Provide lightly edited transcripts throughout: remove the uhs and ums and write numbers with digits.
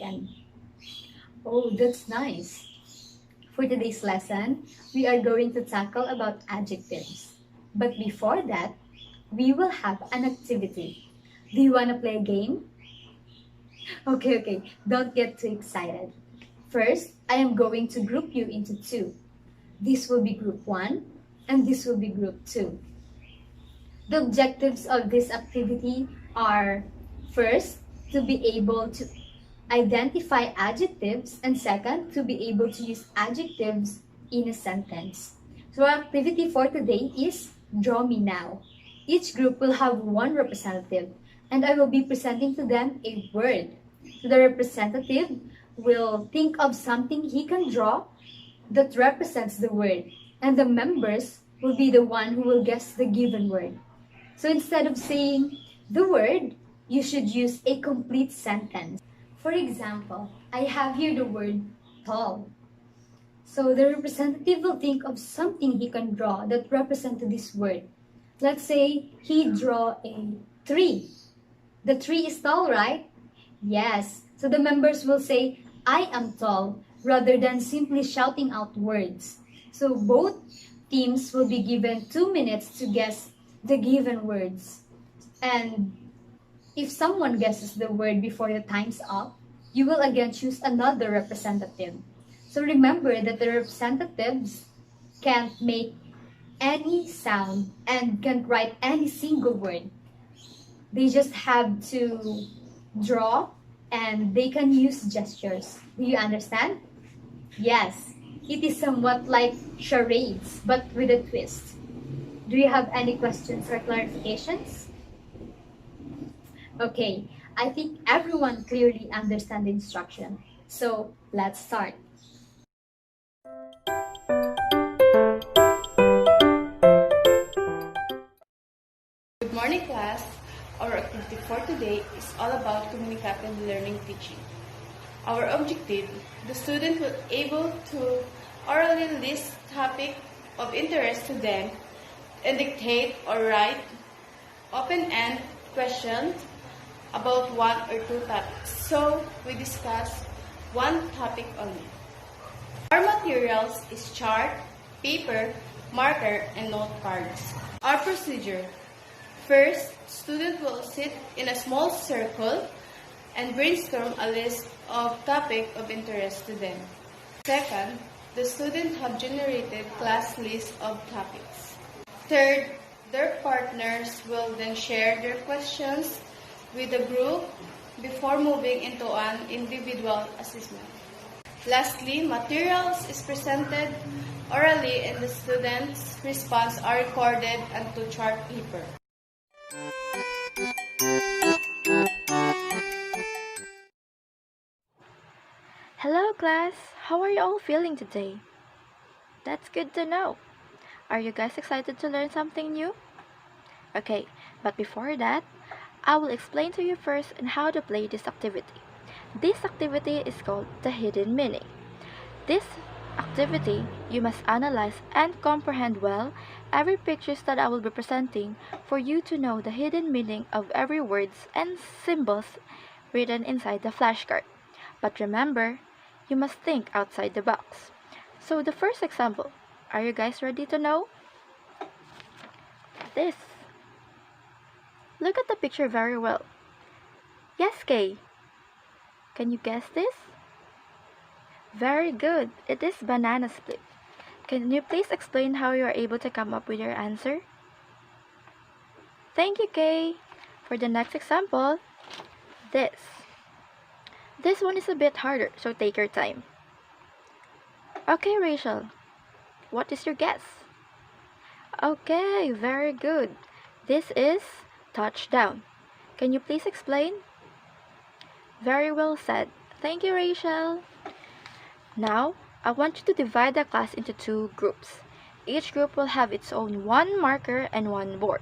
weekend. Oh, that's nice. For today's lesson, we are going to tackle about adjectives. But before that, we will have an activity. Do you want to play a game? Okay, don't get too excited. First, I am going to group you into two. This will be group 1 and this will be group 2. The objectives of this activity are first, to be able to identify adjectives, and second, to be able to use adjectives in a sentence. So our activity for today is Draw Me Now. Each group will have one representative and I will be presenting to them a word. So the representative will think of something he can draw that represents the word, and the members will be the one who will guess the given word. So instead of saying the word, you should use a complete sentence. For example, I have here the word tall. So the representative will think of something he can draw that represents this word. Let's say he draw a tree. The tree is tall, right? Yes. So the members will say, I am tall, rather than simply shouting out words. So both teams will be given 2 minutes to guess the given words. And if someone guesses the word before the time's up, you will again choose another representative. So remember that the representatives can't make any sound and can't write any single word. They just have to draw and they can use gestures. Do you understand? Yes, it is somewhat like charades, but with a twist. Do you have any questions or clarifications? Okay, I think everyone clearly understands the instruction. So let's start. Good morning, class. Our activity for today is all about communicative learning teaching. Our objective, the student will able to orally list topic of interest to them and dictate or write open-end questions about one or two topics. So, we discuss one topic only. Our materials is chart, paper, marker, and note cards. Our procedure. First, student will sit in a small circle and brainstorm a list of topic of interest to them. Second, the student have generated class list of topics. Third, their partners will then share their questions with the group before moving into an individual assessment. Lastly, materials is presented orally and the students' response are recorded onto chart paper. Hello class, how are you all feeling today? That's good to know. Are you guys excited to learn something new? Okay, but before that, I will explain to you first on how to play this activity. This activity is called the hidden meaning. This activity, you must analyze and comprehend well every pictures that I will be presenting for you to know the hidden meaning of every words and symbols written inside the flashcard. But remember, you must think outside the box. So the first example, are you guys ready to know? This. Look at the picture very well. Yes, Kay. Can you guess this? Very good. It is banana split. Can you please explain how you are able to come up with your answer? Thank you, Kay. For the next example, this. This one is a bit harder, so take your time. Okay, Rachel. What is your guess? Okay, very good. This is touchdown. Can you please explain? Very well said. Thank you, Rachel. Now, I want you to divide the class into two groups. Each group will have its own one marker and one board.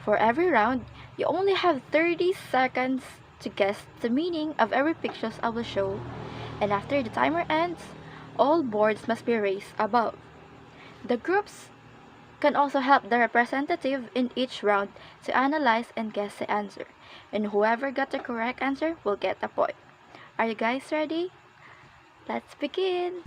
For every round, you only have 30 seconds to guess the meaning of every picture I will show, and after the timer ends, all boards must be raised above. The groups can also help the representative in each round to analyze and guess the answer, and whoever got the correct answer will get a point. Are you guys ready? Let's begin!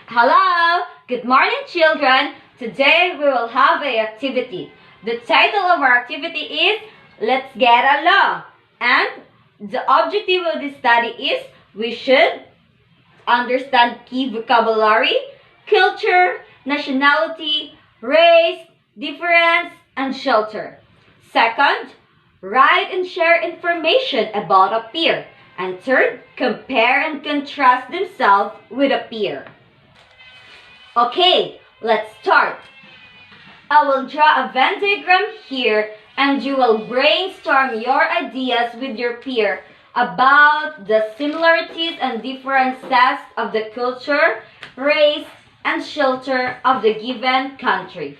Hello! Good morning, children! Today we will have an activity. The title of our activity is Let's Get Along. And the objective of this study is we should understand key vocabulary, culture, nationality, race, difference, and shelter. Second, write and share information about a peer. And third, compare and contrast themselves with a peer. Okay, let's start. I will draw a Venn diagram here and you will brainstorm your ideas with your peer about the similarities and differences of the culture, race, and shelter of the given country.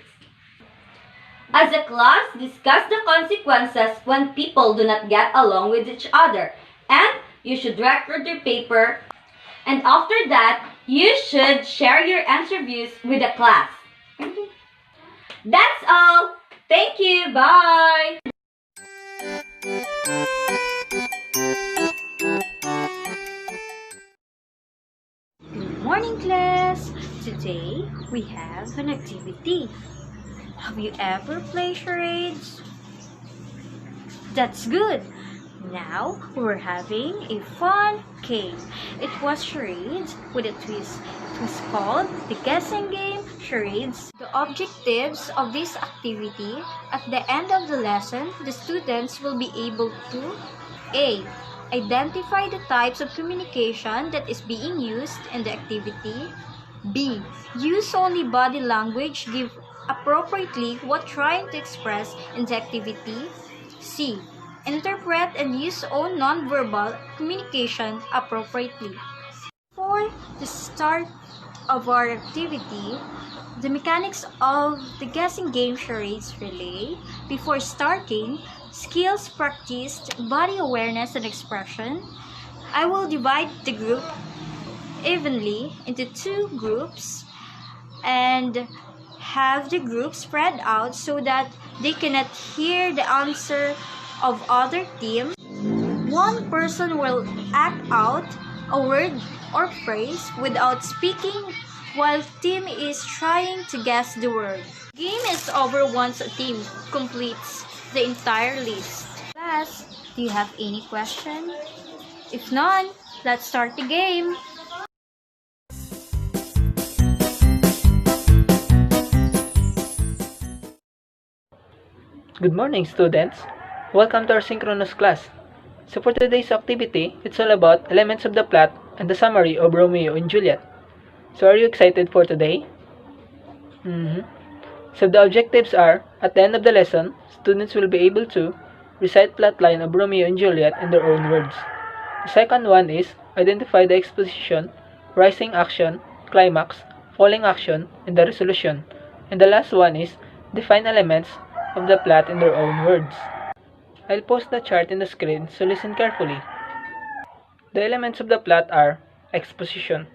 As a class, discuss the consequences when people do not get along with each other, and you should record your paper. And after that, you should share your interviews with the class. That's all. Thank you. Bye. Good morning, class! Today, we have an activity. Have you ever played charades? That's good! Now, we're having a fun game. It was charades with a twist. It was called the guessing game charades. The objectives of this activity, at the end of the lesson, the students will be able to A. Identify the types of communication that is being used in the activity. B. Use only body language, give appropriately what trying to express in the activity. C. Interpret and use own nonverbal communication appropriately. For the start of our activity, the mechanics of the guessing game charades relay. Before starting, skills practiced, body awareness and expression. I will divide the group evenly into two groups and have the group spread out so that they cannot hear the answer of other team. One person will act out a word or phrase without speaking while team is trying to guess the word. Game is over once a team completes the entire list. Class, do you have any question? If none, let's start the game. Good morning, students. Welcome to our synchronous class. So for today's activity, it's all about elements of the plot and the summary of Romeo and Juliet. So are you excited for today? So the objectives are, at the end of the lesson, students will be able to recite plotline of Romeo and Juliet in their own words. The second one is identify the exposition, rising action, climax, falling action, and the resolution. And the last one is define elements of the plot in their own words. I'll post the chart in the screen, so listen carefully. The elements of the plot are exposition.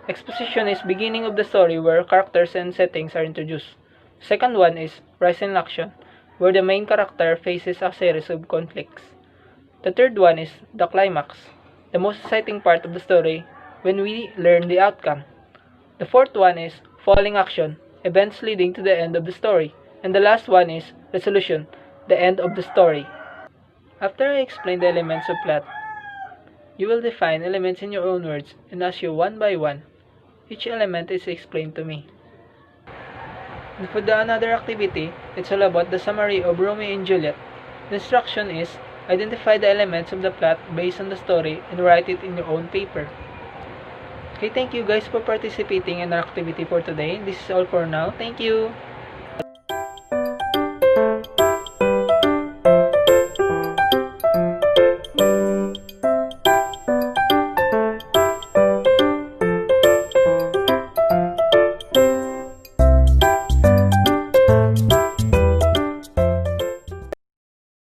Exposition is beginning of the story where characters and settings are introduced. Second one is rising action, where the main character faces a series of conflicts. The third one is the climax, the most exciting part of the story when we learn the outcome. The fourth one is falling action, events leading to the end of the story. And the last one is resolution, the end of the story. After I explain the elements of plot, you will define elements in your own words and ask you one by one. Each element is explained to me. And for the another activity, it's all about the summary of Romeo and Juliet. The instruction is identify the elements of the plot based on the story and write it in your own paper. Okay, thank you guys for participating in our activity for today. This is all for now. Thank you.